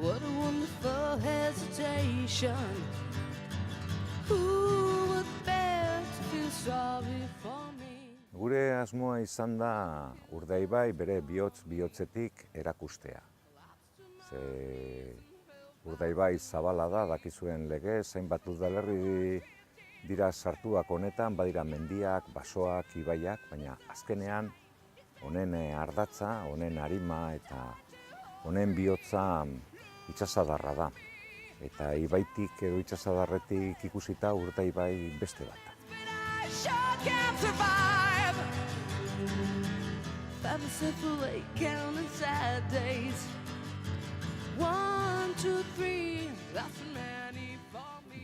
What a wonderful hesitation. Who would bear to feel sorry for me? Gure asmoa izan da Urdaibai bere bihotzetik erakustea. Ze Urdaibai zabala da, dakizuen legez, hainbat udalerri dira sartuak honetan, badira mendiak, basoak, ibaiak, baina azkenean honen ardatza, honen arima eta honen bihotza itsasadarra da. Eta ibaitik edo itsasadarretik ikusita Urdaibai beste bat da.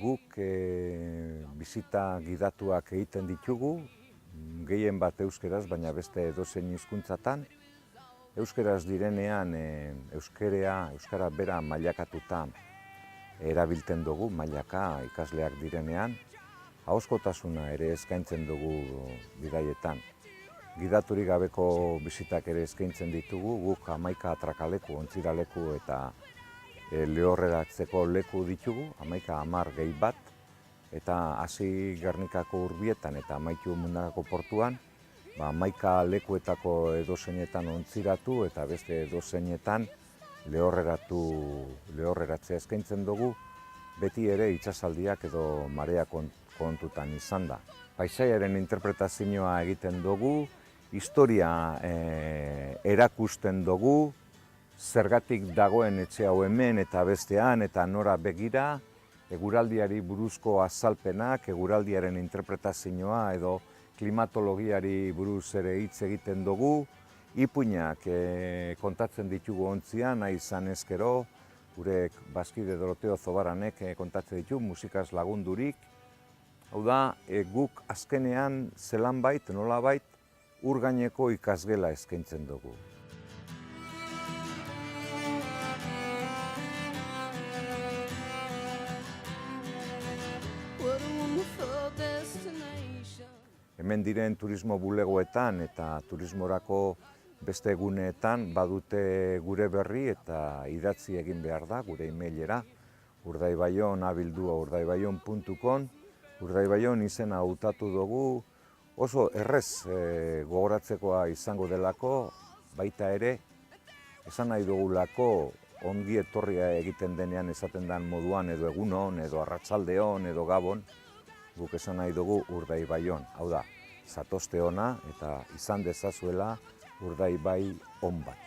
Guk bisita gidatuak egiten ditugu, gehien bat euskeraz, baina beste edozein hizkuntzatan. Euskeraz direnean, euskara bera mailakatuta erabiltzen dugu, mailaka ikasleak direnean. Ahozkotasuna ere eskaintzen dugu bidaietan. Gidaturik gabeko bisitak ere eskaintzen ditugu, guk 11 atrakaleku, ontziraleku eta lehorreratzeko leku ditugu, 11 gehi bat, eta hasi Gernikako Urbietan eta amaitu Mundagako portuan, 11 lekuetako edozeinetan ontziratu eta beste edozeinetan lehorreratzea eskaintzen dugu, beti ere itsasaldiak edo marea kontutan izan da. Paisaiaren interpretazioa egiten dugu, historia erakusten dugu, zergatik dagoen etxe hau hemen eta bestean eta nora begira, eguraldiari buruzko azalpenak, eguraldiaren interpretazioa edo klimatologiari buruz ere hitz egiten dugu, ipuinak kontatzen ditugu ontzian, nahi izan ezkero, gure bazkide Doroteo Zobaranek kontatzen ditu, musikaz lagundurik. Hau da, guk azkenean zelanbait, nolabait, ur gaineko ikasgela eskaintzen dugu. Hemen diren turismo bulegoetan eta turismorako beste eguneetan badute gure berri eta idatzi egin behar da, gure emailera, urdaibaion@urdaibaion.com. Urdaibaion izena hautatu dugu, oso errez gogoratzekoa izango delako, baita ere, esan nahi dugulako ongi etorria egiten denean esaten den moduan edo egunon, edo arratsaldeon, edo gabon, guk esan nahi dugu Urdaibaion. Hau da, zatozte ona eta izan dezazuela Urdaibai on bat.